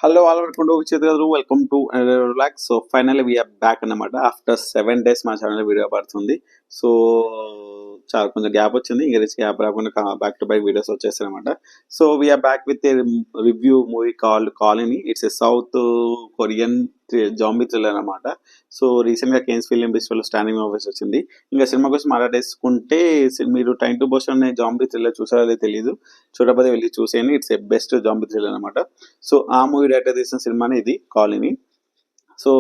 Hello, all welcome to Vichit Garu. Welcome to another relax. So finally we are back అన్నమాట after 7 days మా channel video పడుతుంది. So చాలా కొంచెం gap వచ్చింది. ఇంకా రీచ్ గ్యాప్ రాకుండా బ్యాక్ టు బ్యాక్ వీడియోస్ వచ్చేస్తాయి అనమాట. So we are back with review movie called Colony. It's a South Korean zombie thriller అనమాట. సో రీసెంట్ గా కేన్స్ ఫిలిం ఫెస్టివల్ స్టాండింగ్ ఆఫీస్ వచ్చింది. ఇంకా సినిమా కోసం మాట్లాడేసుకుంటే మీరు టైం టు బోషన్ అనే జాంబీ థ్రిల్లర్ చూసారో తెలియదు, చూడకపోతే వెళ్ళి చూసేయండి. It's a best zombie thriller అనమాట. సో ఆ మూవీ డైరెక్టర్ తీసిన సినిమానే ఇది కాలనీ. సో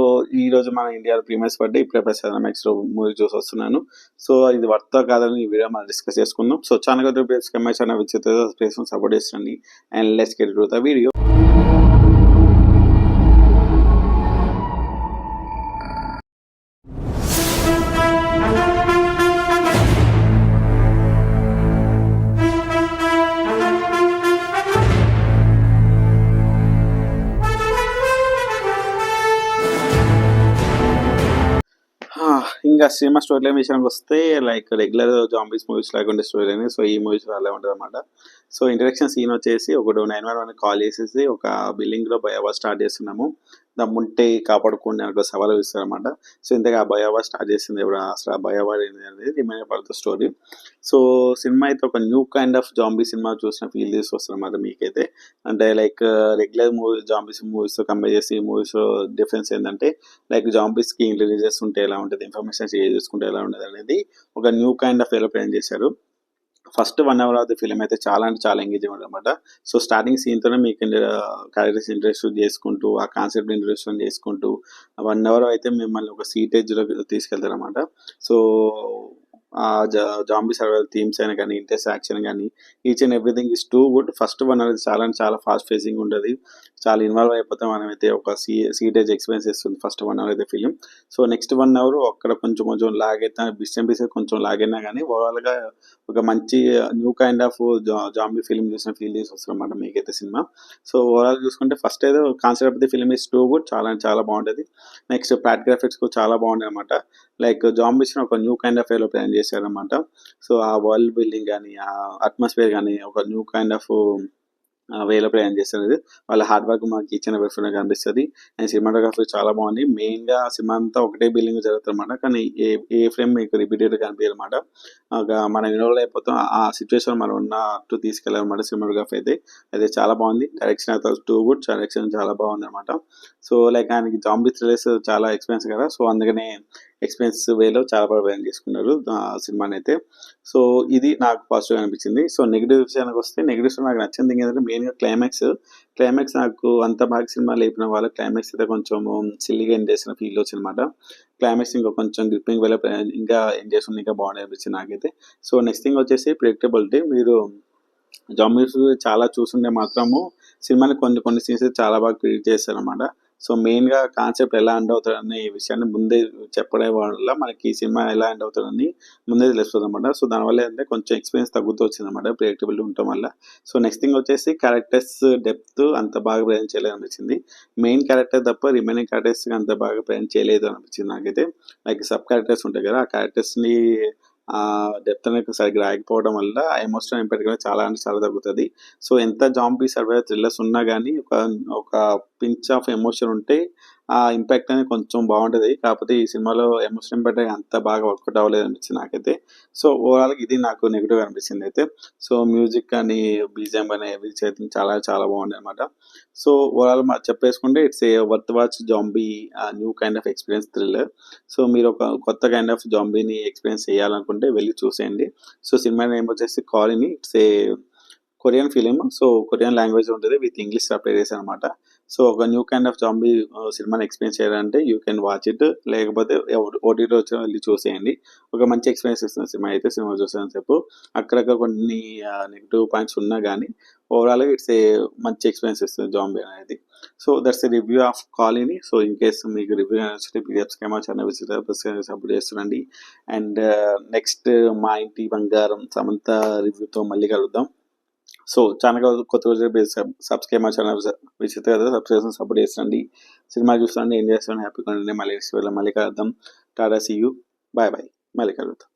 ఈ రోజు మన ఇండియాలో ప్రీమియర్స్ పడ్డే ఇప్పుడే ప్రసాద్ MX లో మూవీ చూసి వస్తున్నాను. సో ఇది వర్త కాదని ఈ వీడియో మనం డిస్కస్ చేసుకుందాం. సో ఛానల్ విచిత్ర సపోర్ట్ చేస్తుంది and let's get to the video. ఇంకా సినిమా స్టోరీ లైన్ విషయానికి వస్తే లైక్ రెగ్యులర్ జాంబీస్ మూవీస్ లేకుండా స్టోరీ లైన్. సో ఈ మూవీస్ అలా ఉంటుంది అనమాట. సో ఇంట్రడక్షన్ సీన్ వచ్చేసి ఒకటి 911 కాల్ చేసేసి ఒక బిల్డింగ్ లో బయోవా స్టార్ట్ చేస్తున్నాము, దమ్ముంటే కాపాడుకోండి అని ఒక సవాల్ ఇస్తారనమాట. సో ఇంతగా ఆ బయోవా స్టార్ట్ చేసింది ఎవరు, అసలు ఆ బయోవా అనేది రిమైన్ పడుతుంది స్టోరీ. సో సినిమా అయితే ఒక new kind of zombie cinema చూసిన ఫీల్ చేసి వస్తుంది అనమాట మీకైతే. అంటే like regular movie zombies movies తో కంపేర్ చేసి ఈ మూవీస్ డిఫరెన్స్ ఏంటంటే లైక్ జాంబీస్ కి ఇంటెలిజెన్స్ ఉంటే ఎలా ఉంటుంది, ఇన్ఫర్మేషన్ షేర్ చేసుకుంటే ఎలా ఉంటుంది అనేది ఒక న్యూ కైండ్ ఆఫ్ ఎలా ప్లాన్ చేశారు. First 1 hour of the film అయితే చాలా అంటే చాలా ఎంగేజింగ్ అనమాట. సో స్టార్టింగ్ సీన్ తోనే మీకు క్యారెక్టర్స్ ఇంట్రెస్ట్ చేసుకుంటూ ఆ కాన్సెప్ట్ ఇంట్రెస్ట్ చేసుకుంటూ 1 hour అయితే మిమ్మల్ని ఒక సీటేజ్ లో తీసుకెళ్తారు అనమాట. సో ఆ జాంబీ సర్వైవల్ థీమ్స్ అయినా కానీ, ఇంట్రెస్ట్ యాక్షన్ కానీ, each and everything is too good. First 1 hour చాలా అంటే చాలా ఫాస్ట్ ఫేసింగ్ ఉంటుంది, చాలా ఇన్వాల్వ్ అయిపోతాం. మనమైతే ఒక సీటేజ్ ఎక్స్పీరియన్స్ ఇస్తుంది ఫస్ట్ 1 hour అయితే ఫిలిం. సో నెక్స్ట్ 1 hour అక్కడ కొంచెం కొంచెం లాగ్ అయితే బిస్ కొంచెం లాగ్ అయినా కానీ ఓవరాల్ గా ఒక మంచి new kind of zombie film చూసిన ఫీల్ చేసి వస్తుంది అనమాట మీకైతే సినిమా. సో ఓవరాల్ చూసుకుంటే ఫస్ట్ ఏదో concept of the film is too good, చాలా అంటే చాలా బాగుంటుంది. నెక్స్ట్ ప్రాక్టికల్ గ్రాఫిక్స్ కూడా చాలా బాగుంది అనమాట. లైక్ జాంబీస్ ఒక న్యూ కైండ్ ఆఫ్ వేలో ప్లాన్ చేశారనమాట. సో ఆ వరల్డ్ బిల్డింగ్ కానీ, ఆ అట్మాస్ఫియర్ కానీ ఒక న్యూ కైండ్ ఆఫ్ వేలో ప్లాన్ చేస్తున్నది. వాళ్ళ హార్డ్ వర్క్ మనకి ఇచ్చిన వెఫ్గా కనిపిస్తుంది. అండ్ సినిమాటోగ్రఫీ చాలా బాగుంది. మెయిన్ గా సినిమా అంతా ఒకటే బిల్డింగ్ జరుగుతుంది అనమాట, కానీ ఏ ఫ్రేమ్ మీకు రిపీటెడ్ కనిపించమాట. మనం ఇన్వాల్వ్ అయిపోతాం, ఆ సిచ్యువేషన్ మనం ఉన్నట్టు తీసుకెళ్ళాలన్నమాట. సినిమాటోగ్రఫీ అయితే చాలా బాగుంది. డైరెక్షన్ అయితే టూ గుడ్, డైరెక్షన్ చాలా బాగుంది అనమాట. సో లైక్ ఆయనకి జాంబీ థ్రిల్లర్స్ చాలా ఎక్స్పీరియన్స్ కదా, సో అందుకనే ఎక్స్పీరియన్స్ వేలో చాలా బాగా ప్లాన్ చేసుకున్నారు సినిమాని అయితే. సో ఇది నాకు పాజిటివ్ అనిపించింది. సో నెగిటివ్ విషయానికి వస్తే నెగిటివ్స్ నాకు నచ్చింది ఏంటంటే మెయిన్గా క్లైమాక్స్ నాకు అంత బాగా సినిమా లేపిన వాళ్ళ క్లైమాక్స్ అయితే కొంచెం సిల్లీగా ఎండ్ చేసిన ఫీల్ వచ్చింది అనమాట. క్లైమాక్స్ ఇంకా కొంచెం గ్రిప్పింగ్ వేలో ఇంకా ఎండ్ చేసుకుని ఇంకా బాగుంది అనిపించింది నాకైతే. సో నెక్స్ట్ థింగ్ వచ్చేసి ప్రిడిక్టబిలిటీ. మీరు జాంబీస్ చాలా చూస్తుంటే మాత్రము సినిమాని కొన్ని సీన్స్ చాలా బాగా ప్రిడిక్ట్ చేస్తారు అనమాట. సో మెయిన్ గా కాన్సెప్ట్ ఎలా ఎండ్ అవుతుందనే విషయాన్ని ముందే చెప్పడం వల్ల మనకి ఈ సినిమా ఎలా ఎండ్ అవుతుందని ముందే తెలుస్తుంది అనమాట. సో దానివల్ల ఏంటంటే కొంచెం ఎక్స్పీరియన్స్ తగ్గుతూ వచ్చింది అనమాట ప్రిడిక్టబిలిటీ ఉండటం వల్ల. సో నెక్స్ట్ థింగ్ వచ్చేసి క్యారెక్టర్స్ డెప్త్ అంత బాగా ప్రజెంట్ చేయలేదు అనిపించింది. మెయిన్ క్యారెక్టర్ తప్ప రిమైనింగ్ క్యారెక్టర్స్ అంత బాగా ప్రజెంట్ చేయలేదు అనిపించింది నాకైతే. లైక్ సబ్ క్యారెక్టర్స్ ఉంటాయి కదా, ఆ క్యారెక్టర్స్ ని డెప్త్ అనేది సరిగ్గా రాకపోవడం వల్ల ఎమోషనల్ ఇంపాక్ట్ కూడా చాలా అంటే చాలా తగ్గుతుంది. సో ఎంత జాంబీ సర్వైవల్ థ్రిల్లర్స్ ఉన్నా కానీ ఒక పించ్ ఆఫ్ ఎమోషన్ ఉంటే ఆ ఇంపాక్ట్ అనేది కొంచెం బాగుంటుంది. కాకపోతే ఈ సినిమాలో ఎమోషన్ ఇంపాక్ట్ అంత బాగా వర్కౌట్ అవ్వలేదు అనిపించింది నాకైతే. సో ఓవరాల్ ఇది నాకు నెగిటివ్ అనిపించింది అయితే. సో మ్యూజిక్ కానీ, బీజిఎం కానీ చాలా చాలా బాగుంది అనమాట. సో ఓవరాల్ చెప్పేసుకుంటే it's a worth watch zombie new kind of experience thriller. So మీరు ఒక కొత్త కైండ్ ఆఫ్ జాంబీని ఎక్స్పీరియన్స్ చేయాలనుకుంటే వెళ్ళి చూసేయండి. సో సినిమా నేమ్ వచ్చేసి colony. It's a Korean film. So Korean language ఉంటుంది విత్ ఇంగ్లీష్ సబ్టైటిల్స్ అనమాట. సో ఒక న్యూ కైండ్ ఆఫ్ జాంబీ సినిమాని ఎక్స్పీరియన్స్ చేయాలంటే యూ కెన్ వాచ్ ఇట్, లేకపోతే ఓటీటీలో వచ్చి వెళ్ళి చూసేయండి. ఒక మంచి ఎక్స్పీరియన్స్ ఇస్తుంది సినిమా అయితే. సినిమా చూసాను చెప్పు అక్కడక్కడ కొన్ని నెగిటివ్ పాయింట్స్ ఉన్నా కానీ ఓవరాల్గా ఇట్స్ ఏ మంచి ఎక్స్పీరియన్స్ ఇస్తుంది జాంబీ అనేది. So that's a review of colony. So in case మీకు రివ్యూ నచ్చితే పీడిఎఫ్ స్కేమా ఛానల్ సపోర్ట్ చేస్తుండండి. అండ్ నెక్స్ట్ మా ఇంటి బంగారం సమంత రివ్యూతో మళ్ళీ కలుద్దాం. సో ఛానల్ కొత్త రోజు సబ్స్క్రైబ్ మా ఛానల్ విచిత్ర కదా, సబ్స్క్రిప్షన్ సపోర్ట్ చేస్తుండండి. సినిమా చూస్తుండండి, ఏం చేస్తాను హ్యాపీగా ఉండండి. మళ్ళీ కలుద్దాం. టాటా, సీ యూ, బాయ్ బాయ్, మళ్ళీ కలుద్దాం.